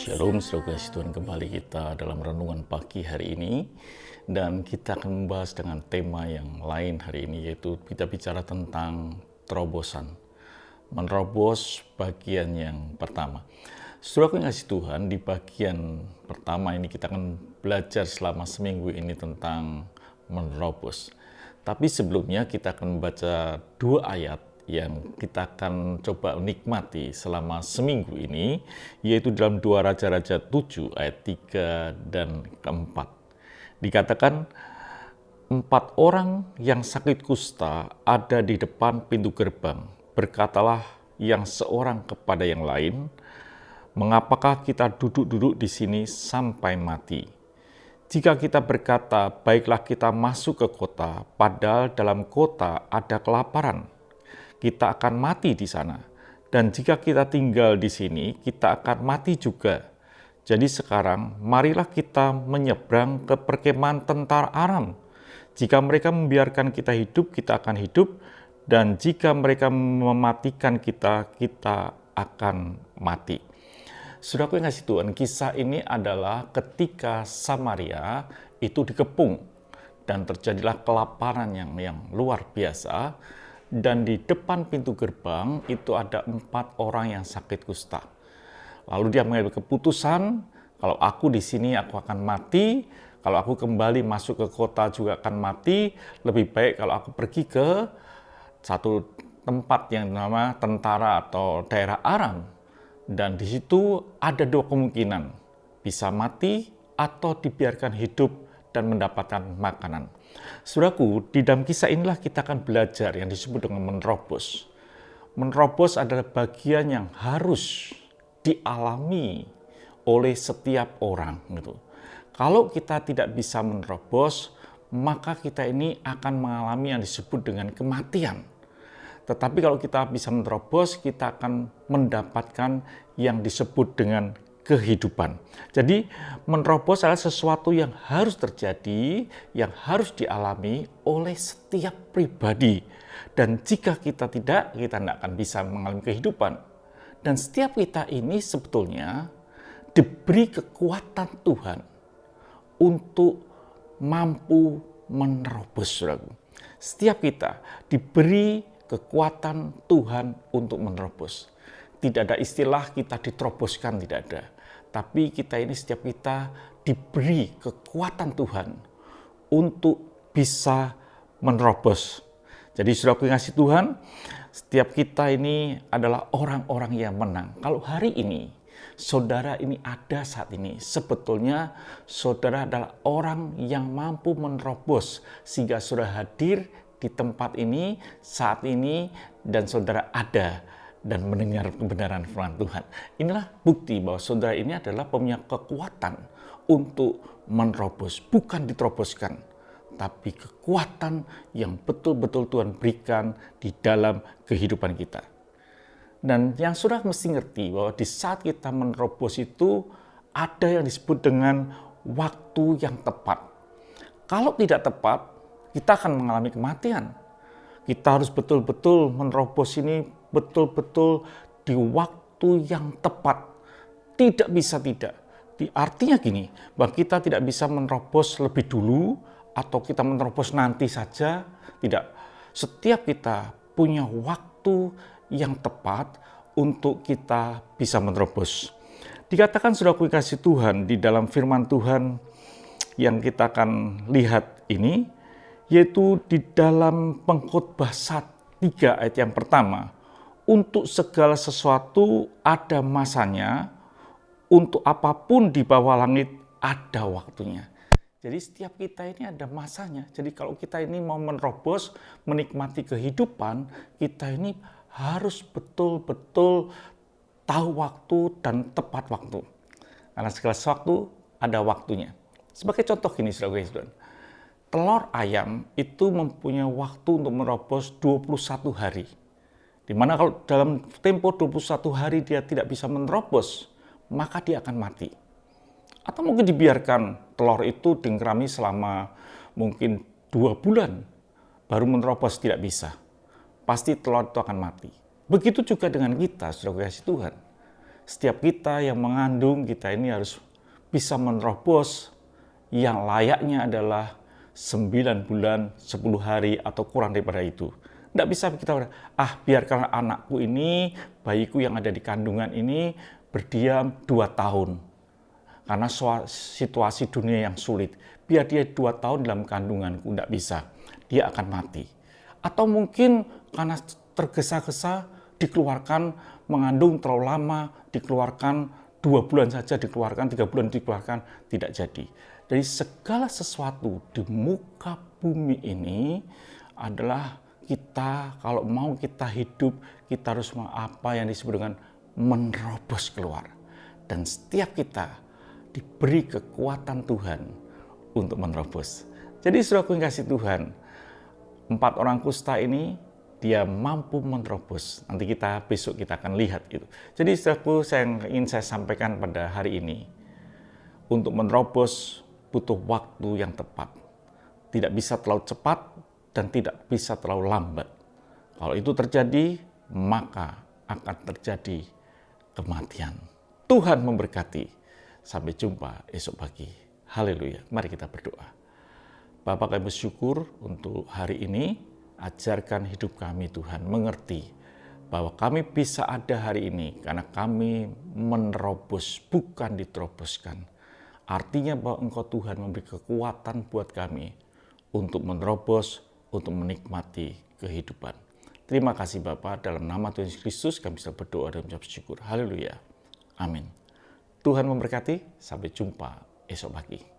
Shalom, saudara kasih Tuhan, kembali kita dalam renungan pagi hari ini. Dan kita akan membahas dengan tema yang lain hari ini, yaitu kita bicara tentang terobosan. Menerobos bagian yang pertama. Saudara yang kasih Tuhan, di bagian pertama ini kita akan belajar selama seminggu ini tentang menerobos. Tapi sebelumnya kita akan membaca dua ayat yang kita akan coba nikmati selama seminggu ini, yaitu dalam 2 Raja-Raja 7 ayat 3 dan keempat. Dikatakan, 4 orang yang sakit kusta ada di depan pintu gerbang. Berkatalah yang seorang kepada yang lain, mengapakah kita duduk-duduk di sini sampai mati? Jika kita berkata, baiklah kita masuk ke kota, padahal dalam kota ada kelaparan, kita akan mati di sana. Dan jika kita tinggal di sini, kita akan mati juga. Jadi sekarang, marilah kita menyeberang ke perkemahan tentara Aram. Jika mereka membiarkan kita hidup, kita akan hidup. Dan jika mereka mematikan kita, kita akan mati. Saudaraku yang kasih Tuhan, kisah ini adalah ketika Samaria itu dikepung. Dan terjadilah kelaparan yang luar biasa. Dan di depan pintu gerbang itu ada 4 orang yang sakit kusta. Lalu dia mengambil keputusan, kalau aku di sini aku akan mati, kalau aku kembali masuk ke kota juga akan mati, lebih baik kalau aku pergi ke satu tempat yang nama tentara atau daerah Aram. Dan di situ ada 2 kemungkinan, bisa mati atau dibiarkan hidup dan mendapatkan makanan. Saudaraku, di dalam kisah inilah kita akan belajar yang disebut dengan menerobos. Menerobos adalah bagian yang harus dialami oleh setiap orang. Gitu. Kalau kita tidak bisa menerobos, maka kita ini akan mengalami yang disebut dengan kematian. Tetapi kalau kita bisa menerobos, kita akan mendapatkan yang disebut dengan kehidupan. Jadi menerobos adalah sesuatu yang harus terjadi, yang harus dialami oleh setiap pribadi. Dan jika kita tidak akan bisa mengalami kehidupan. Dan setiap kita ini sebetulnya diberi kekuatan Tuhan untuk mampu menerobos, saudaraku. Setiap kita diberi kekuatan Tuhan untuk menerobos. Tidak ada istilah kita diteroboskan, tidak ada. Tapi kita ini, setiap kita diberi kekuatan Tuhan untuk bisa menerobos. Jadi saudaraku yang kasih Tuhan, setiap kita ini adalah orang-orang yang menang. Kalau hari ini, saudara ini ada saat ini, sebetulnya saudara adalah orang yang mampu menerobos. Sehingga saudara hadir di tempat ini, saat ini, dan saudara ada dan mendengar kebenaran firman Tuhan. Inilah bukti bahwa saudara ini adalah punya kekuatan untuk menerobos, bukan diteroboskan, tapi kekuatan yang betul-betul Tuhan berikan di dalam kehidupan kita. Dan yang sudah mesti ngerti bahwa di saat kita menerobos itu ada yang disebut dengan waktu yang tepat. Kalau tidak tepat, kita akan mengalami kematian. Kita harus betul-betul menerobos ini betul-betul di waktu yang tepat. Tidak bisa tidak. Artinya gini, bahwa kita tidak bisa menerobos lebih dulu atau kita menerobos nanti saja. Tidak. Setiap kita punya waktu yang tepat untuk kita bisa menerobos. Dikatakan saudaraku kasih Tuhan di dalam firman Tuhan yang kita akan lihat ini, yaitu di dalam Pengkhotbah 3 ayat yang pertama. Untuk segala sesuatu ada masanya, untuk apapun di bawah langit ada waktunya. Jadi setiap kita ini ada masanya. Jadi kalau kita ini mau menerobos, menikmati kehidupan, kita ini harus betul-betul tahu waktu dan tepat waktu. Karena segala sesuatu ada waktunya. Sebagai contoh gini, saudara-saudara. Telur ayam itu mempunyai waktu untuk menerobos 21 hari. Dimana kalau dalam tempo 21 hari dia tidak bisa menerobos, maka dia akan mati. Atau mungkin dibiarkan telur itu dingkrami selama mungkin 2 bulan, baru menerobos, tidak bisa. Pasti telur itu akan mati. Begitu juga dengan kita, saudara kasih Tuhan. Setiap kita yang mengandung, kita ini harus bisa menerobos yang layaknya adalah 9 bulan, 10 hari, atau kurang daripada itu. Tidak bisa kita, biarkan anakku ini, bayiku yang ada di kandungan ini berdiam 2 tahun. Karena situasi dunia yang sulit. Biar dia 2 tahun dalam kandunganku, tidak bisa. Dia akan mati. Atau mungkin karena tergesa-gesa dikeluarkan, mengandung terlalu lama, dikeluarkan 2 bulan saja dikeluarkan, 3 bulan dikeluarkan, tidak jadi. Dari segala sesuatu di muka bumi ini adalah kita, kalau mau kita hidup, kita harus apa yang disebut dengan menerobos keluar. Dan setiap kita diberi kekuatan Tuhan untuk menerobos. Jadi saudaraku yang kasih Tuhan, 4 orang kusta ini dia mampu menerobos. Nanti besok kita akan lihat itu. Jadi saudaraku, yang ingin saya sampaikan pada hari ini, untuk menerobos butuh waktu yang tepat. Tidak bisa terlalu cepat dan tidak bisa terlalu lambat. Kalau itu terjadi, maka akan terjadi kematian. Tuhan memberkati. Sampai jumpa esok pagi. Haleluya. Mari kita berdoa. Bapa, kami bersyukur untuk hari ini. Ajarkan hidup kami Tuhan mengerti bahwa kami bisa ada hari ini karena kami menerobos, bukan diteroboskan. Artinya bahwa Engkau Tuhan memberi kekuatan buat kami untuk menerobos, untuk menikmati kehidupan. Terima kasih Bapa, dalam nama Tuhan Yesus Kristus kami bisa berdoa dan mengucap syukur. Haleluya. Amin. Tuhan memberkati, sampai jumpa esok pagi.